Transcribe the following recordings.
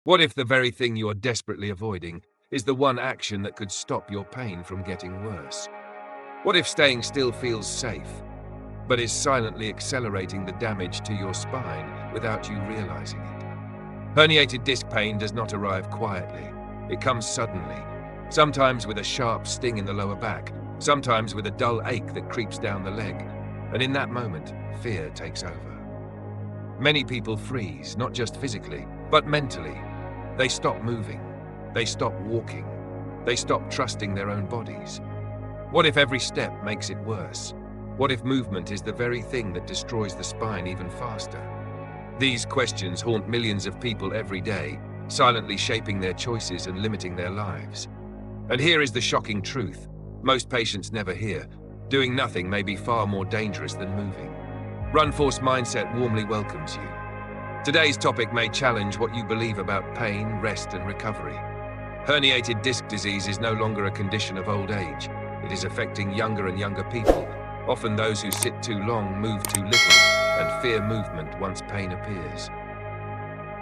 What if the very thing you are desperately avoiding is the one action that could stop your pain from getting worse? What if staying still feels safe, but is silently accelerating the damage to your spine without you realizing it? Herniated disc pain does not arrive quietly. It comes suddenly, sometimes with a sharp sting in the lower back, sometimes with a dull ache that creeps down the leg, and in that moment, fear takes over. Many people freeze, not just physically, but mentally. They stop moving. They stop walking. They stop trusting their own bodies. What if every step makes it worse? What if movement is the very thing that destroys the spine even faster? These questions haunt millions of people every day, silently shaping their choices and limiting their lives. And here is the shocking truth. Most patients never hear. Doing nothing may be far more dangerous than moving. Run-Force Mindset warmly welcomes you. Today's topic may challenge what you believe about pain, rest, and recovery. Herniated disc disease is no longer a condition of old age. It is affecting younger and younger people, often those who sit too long, move too little, and fear movement once pain appears.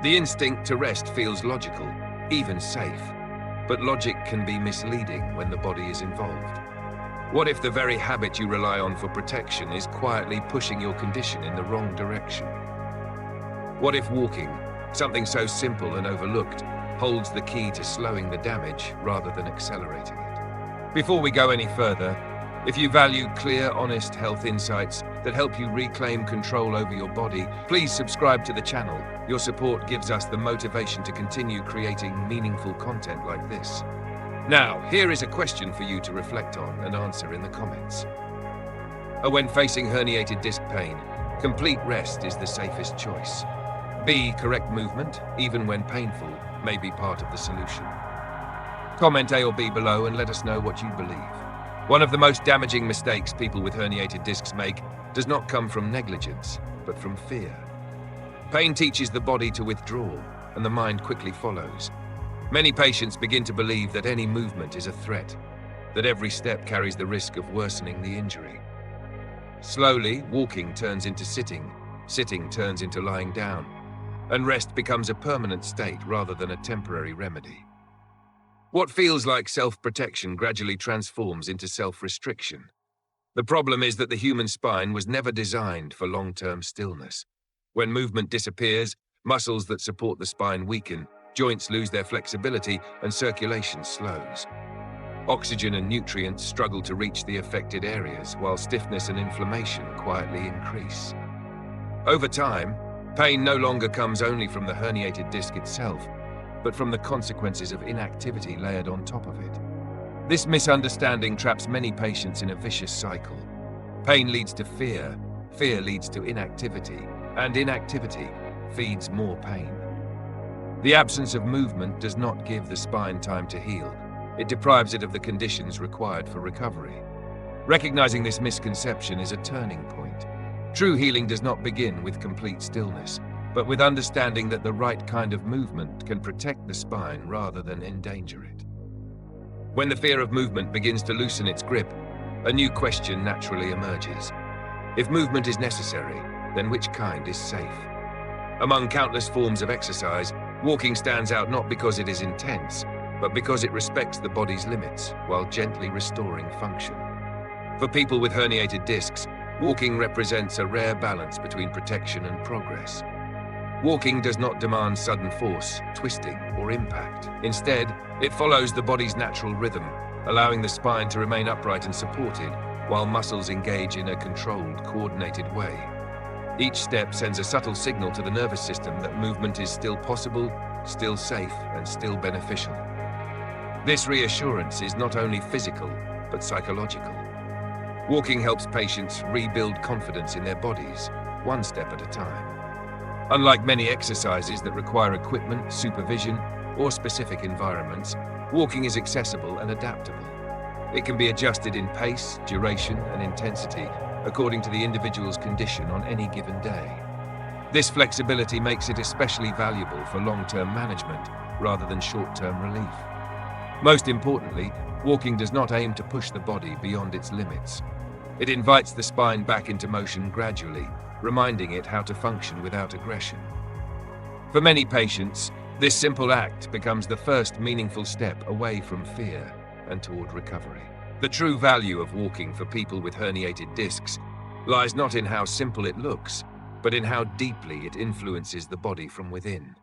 The instinct to rest feels logical, even safe, but logic can be misleading when the body is involved. What if the very habit you rely on for protection is quietly pushing your condition in the wrong direction? What if walking, something so simple and overlooked, holds the key to slowing the damage rather than accelerating it? Before we go any further, if you value clear, honest health insights that help you reclaim control over your body, please subscribe to the channel. Your support gives us the motivation to continue creating meaningful content like this. Now, here is a question for you to reflect on and answer in the comments. When facing herniated disc pain, complete rest is the safest choice. B. Correct movement, even when painful, may be part of the solution. Comment A or B below and let us know what you believe. One of the most damaging mistakes people with herniated discs make does not come from negligence, but from fear. Pain teaches the body to withdraw, and the mind quickly follows. Many patients begin to believe that any movement is a threat, that every step carries the risk of worsening the injury. Slowly, walking turns into sitting, sitting turns into lying down, and rest becomes a permanent state rather than a temporary remedy. What feels like self-protection gradually transforms into self-restriction. The problem is that the human spine was never designed for long-term stillness. When movement disappears, muscles that support the spine weaken, joints lose their flexibility, and circulation slows. Oxygen and nutrients struggle to reach the affected areas, while stiffness and inflammation quietly increase. Over time, pain no longer comes only from the herniated disc itself, but from the consequences of inactivity layered on top of it. This misunderstanding traps many patients in a vicious cycle. Pain leads to fear, fear leads to inactivity, and inactivity feeds more pain. The absence of movement does not give the spine time to heal. It deprives it of the conditions required for recovery. Recognizing this misconception is a turning point. True healing does not begin with complete stillness, but with understanding that the right kind of movement can protect the spine rather than endanger it. When the fear of movement begins to loosen its grip, a new question naturally emerges. If movement is necessary, then which kind is safe? Among countless forms of exercise, walking stands out not because it is intense, but because it respects the body's limits while gently restoring function. For people with herniated discs, walking represents a rare balance between protection and progress. Walking does not demand sudden force, twisting, or impact. Instead, it follows the body's natural rhythm, allowing the spine to remain upright and supported, while muscles engage in a controlled, coordinated way. Each step sends a subtle signal to the nervous system that movement is still possible, still safe, and still beneficial. This reassurance is not only physical, but psychological. Walking helps patients rebuild confidence in their bodies, one step at a time. Unlike many exercises that require equipment, supervision, or specific environments, walking is accessible and adaptable. It can be adjusted in pace, duration, and intensity according to the individual's condition on any given day. This flexibility makes it especially valuable for long-term management rather than short-term relief. Most importantly, walking does not aim to push the body beyond its limits. It invites the spine back into motion gradually, reminding it how to function without aggression. For many patients, This simple act becomes the first meaningful step away from fear and toward recovery. The true value of walking for people with herniated discs lies not in how simple it looks, but in how deeply it influences the body from within.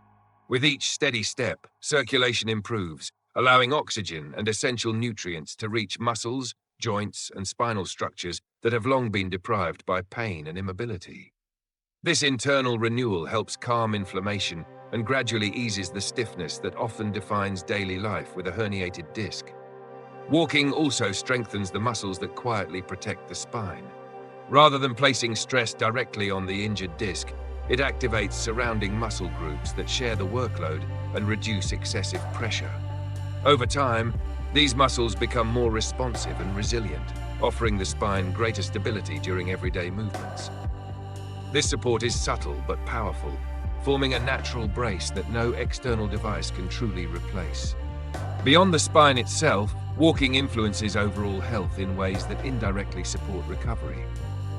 With each steady step, circulation improves, allowing oxygen and essential nutrients to reach muscles, joints, and spinal structures that have long been deprived by pain and immobility. This internal renewal helps calm inflammation and gradually eases the stiffness that often defines daily life with a herniated disc. Walking also strengthens the muscles that quietly protect the spine. Rather than placing stress directly on the injured disc, it activates surrounding muscle groups that share the workload and reduce excessive pressure. Over time, these muscles become more responsive and resilient, offering the spine greater stability during everyday movements. This support is subtle but powerful, forming a natural brace that no external device can truly replace. Beyond the spine itself, walking influences overall health in ways that indirectly support recovery.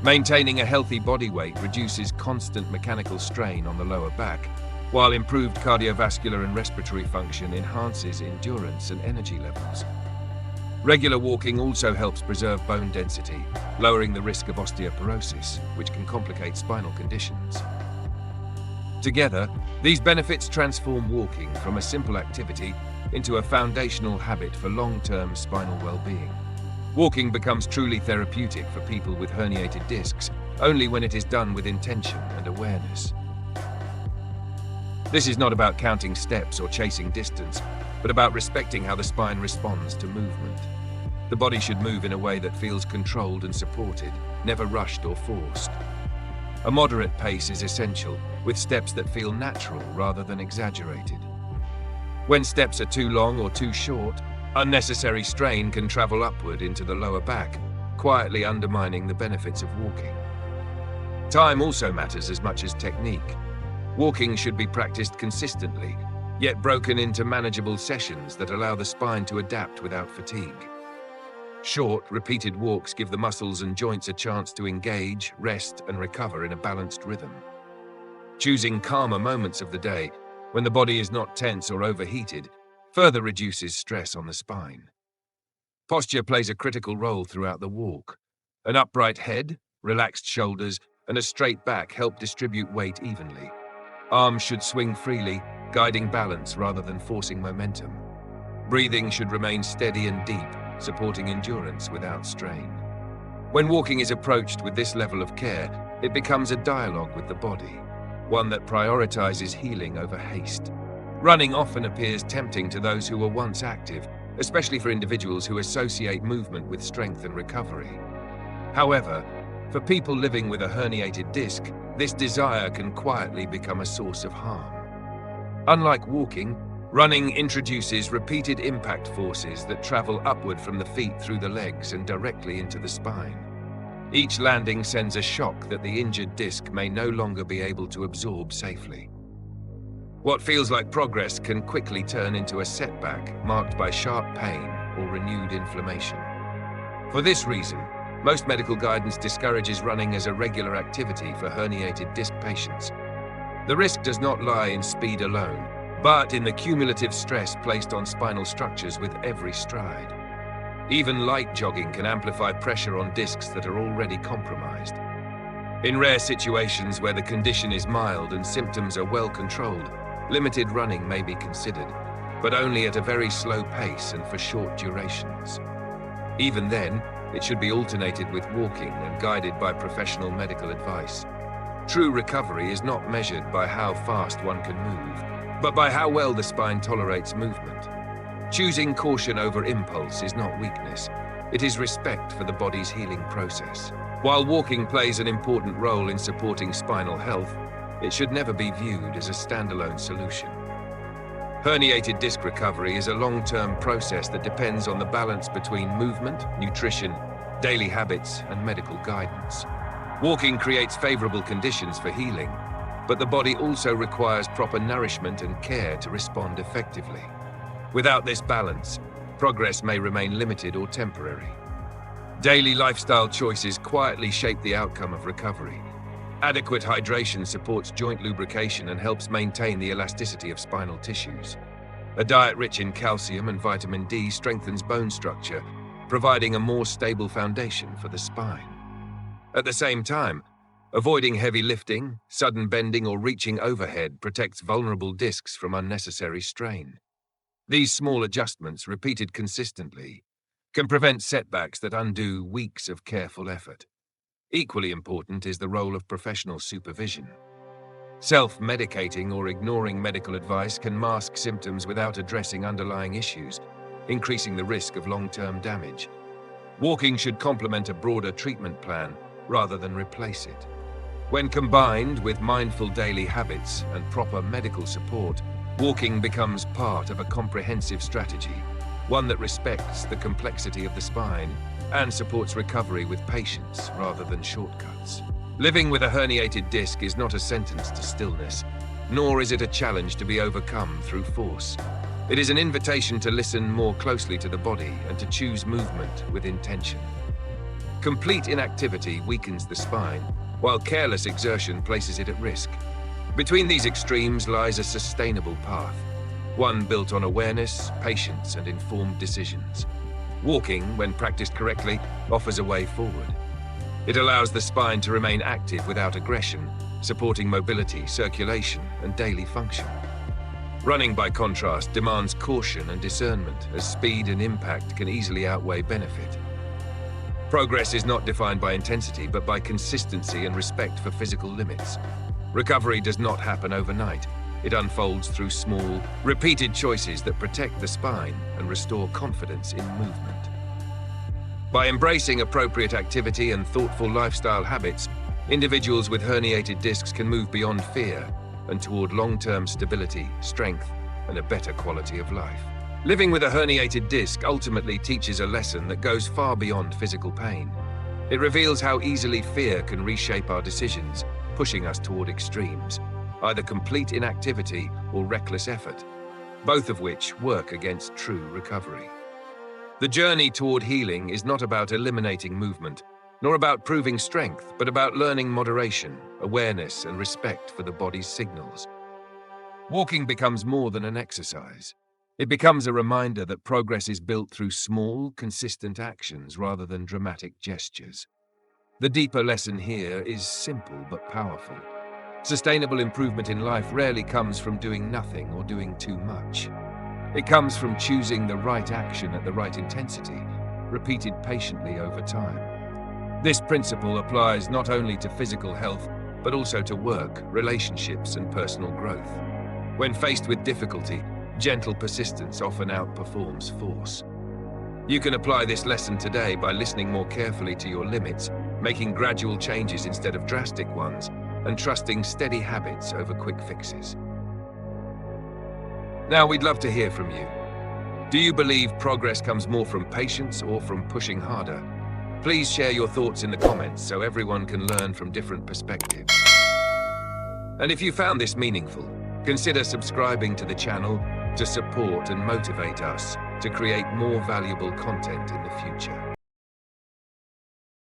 Maintaining a healthy body weight reduces constant mechanical strain on the lower back, while improved cardiovascular and respiratory function enhances endurance and energy levels. Regular walking also helps preserve bone density, lowering the risk of osteoporosis, which can complicate spinal conditions. Together, these benefits transform walking from a simple activity into a foundational habit for long-term spinal well-being. Walking becomes truly therapeutic for people with herniated discs only when it is done with intention and awareness. This is not about counting steps or chasing distance, but about respecting how the spine responds to movement. The body should move in a way that feels controlled and supported, never rushed or forced. A moderate pace is essential, with steps that feel natural rather than exaggerated. When steps are too long or too short, unnecessary strain can travel upward into the lower back, quietly undermining the benefits of walking. Time also matters as much as technique. Walking should be practiced consistently, yet broken into manageable sessions that allow the spine to adapt without fatigue. Short, repeated walks give the muscles and joints a chance to engage, rest, and recover in a balanced rhythm. Choosing calmer moments of the day, when the body is not tense or overheated, further reduces stress on the spine. Posture plays a critical role throughout the walk. An upright head, relaxed shoulders, and a straight back help distribute weight evenly. Arms should swing freely, guiding balance rather than forcing momentum. Breathing should remain steady and deep, supporting endurance without strain. When walking is approached with this level of care, it becomes a dialogue with the body, one that prioritizes healing over haste. Running often appears tempting to those who were once active, especially for individuals who associate movement with strength and recovery. However, for people living with a herniated disc, this desire can quietly become a source of harm. Unlike walking, running introduces repeated impact forces that travel upward from the feet through the legs and directly into the spine. Each landing sends a shock that the injured disc may no longer be able to absorb safely. What feels like progress can quickly turn into a setback marked by sharp pain or renewed inflammation. For this reason, most medical guidance discourages running as a regular activity for herniated disc patients. The risk does not lie in speed alone, but in the cumulative stress placed on spinal structures with every stride. Even light jogging can amplify pressure on discs that are already compromised. In rare situations where the condition is mild and symptoms are well controlled, limited running may be considered, but only at a very slow pace and for short durations. Even then, it should be alternated with walking and guided by professional medical advice. True recovery is not measured by how fast one can move, but by how well the spine tolerates movement. Choosing caution over impulse is not weakness, it is respect for the body's healing process. While walking plays an important role in supporting spinal health, it should never be viewed as a standalone solution. Herniated disc recovery is a long-term process that depends on the balance between movement, nutrition, daily habits, and medical guidance. Walking creates favorable conditions for healing, but the body also requires proper nourishment and care to respond effectively. Without this balance, progress may remain limited or temporary. Daily lifestyle choices quietly shape the outcome of recovery. Adequate hydration supports joint lubrication and helps maintain the elasticity of spinal tissues. A diet rich in calcium and vitamin D strengthens bone structure, providing a more stable foundation for the spine. At the same time, avoiding heavy lifting, sudden bending, or reaching overhead protects vulnerable discs from unnecessary strain. These small adjustments, repeated consistently, can prevent setbacks that undo weeks of careful effort. Equally important is the role of professional supervision. Self-medicating or ignoring medical advice can mask symptoms without addressing underlying issues, increasing the risk of long-term damage. Walking should complement a broader treatment plan rather than replace it. When combined with mindful daily habits and proper medical support, walking becomes part of a comprehensive strategy, one that respects the complexity of the spine and supports recovery with patience rather than shortcuts. Living with a herniated disc is not a sentence to stillness, nor is it a challenge to be overcome through force. It is an invitation to listen more closely to the body and to choose movement with intention. Complete inactivity weakens the spine, while careless exertion places it at risk. Between these extremes lies a sustainable path, one built on awareness, patience, and informed decisions. Walking, when practiced correctly, offers a way forward. It allows the spine to remain active without aggression, supporting mobility, circulation, and daily function. Running, by contrast, demands caution and discernment, as speed and impact can easily outweigh benefit. Progress is not defined by intensity, but by consistency and respect for physical limits. Recovery does not happen overnight. It unfolds through small, repeated choices that protect the spine and restore confidence in movement. By embracing appropriate activity and thoughtful lifestyle habits, individuals with herniated discs can move beyond fear and toward long-term stability, strength, and a better quality of life. Living with a herniated disc ultimately teaches a lesson that goes far beyond physical pain. It reveals how easily fear can reshape our decisions, pushing us toward extremes, either complete inactivity or reckless effort, both of which work against true recovery. The journey toward healing is not about eliminating movement, nor about proving strength, but about learning moderation, awareness, and respect for the body's signals. Walking becomes more than an exercise. It becomes a reminder that progress is built through small, consistent actions rather than dramatic gestures. The deeper lesson here is simple but powerful. Sustainable improvement in life rarely comes from doing nothing or doing too much. It comes from choosing the right action at the right intensity, repeated patiently over time. This principle applies not only to physical health, but also to work, relationships, and personal growth. When faced with difficulty, gentle persistence often outperforms force. You can apply this lesson today by listening more carefully to your limits, making gradual changes instead of drastic ones, and trusting steady habits over quick fixes. Now, we'd love to hear from you. Do you believe progress comes more from patience or from pushing harder? Please share your thoughts in the comments so everyone can learn from different perspectives. And if you found this meaningful, consider subscribing to the channel to support and motivate us to create more valuable content in the future.